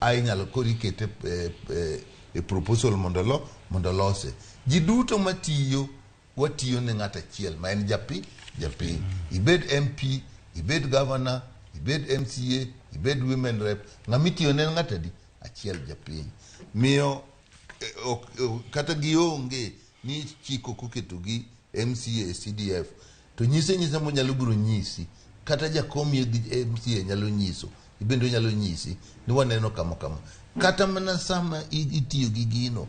ai nyalo kori kete e proposal mondo lose. Ji duto matiyo watiyo ne ng'at achiel ma en japiny. Ibed MP, ibed governor, ibed MCA, ibed women rep, ng'amitiyo ne ng'at adi achiel japiny. Miyo kata gionge ni chiko koketo gi MCA CDF to nyise mo nyalo biro nyisi kata jakomi gi MCA nyalo nyiso ibendo nyalo nyisi ni waneno kama kata mana sama itiyo gi gino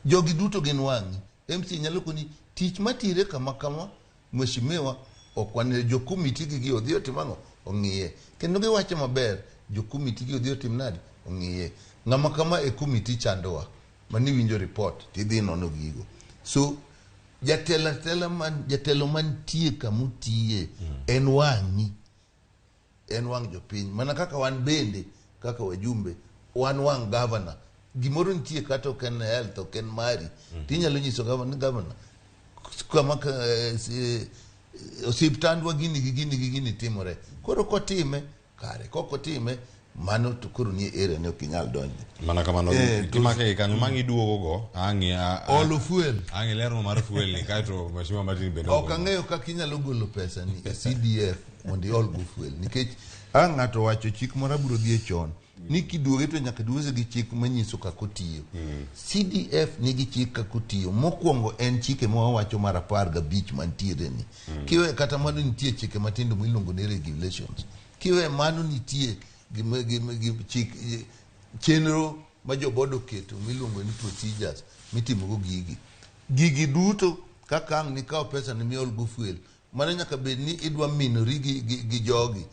jogi duto gin wang'i. MCA nyalo koni tich matire kama mheshimiwa okwane jo komiti gi odhi otimang'o ong'iye kendo giwacho maber jo komiti gi odhi otim nadi ong'iye ng'ama kama e komiti chandowa mani winjo report tidhi nono gigo. So jatelo mantie kamutiye en wang'i, en wang' jopiny mana kaka wan bende kaka wajumbe wan wang' governor. Gimoro nitie kata ok en health ok en mari tinyalo nyiso governor kama osiptandwa gini timore, koro kotime kare, kokotime mano to koro ni ere ne ok inyal donje mana kamano. Kimake kanyo mangi duogo go olo fuel lero mar fuel ni kaito mheshimiwa Martin bende ok ang'eyo kaka inyalo golo pesa ni CDF mondo iol go fuel nikech ng'ato wacho chik moro biro dhi chon ni kiduoge to nyaka duoge gi chik manyiso kako tiyo. CDF nigi chik kako tiyo. Mokwongo en chike mawacho mar 15 mantiere ni. Kiwe kata mano nitie chike matindo miluongo ni regulations. Kiwe mano nitie chik chenro ma jobodo keto miluongo ni procedures mitimo go gigi duto kaka ang' ni kao pesa ni miol go fuel mana nyaka bed ni idwa minori gi jogi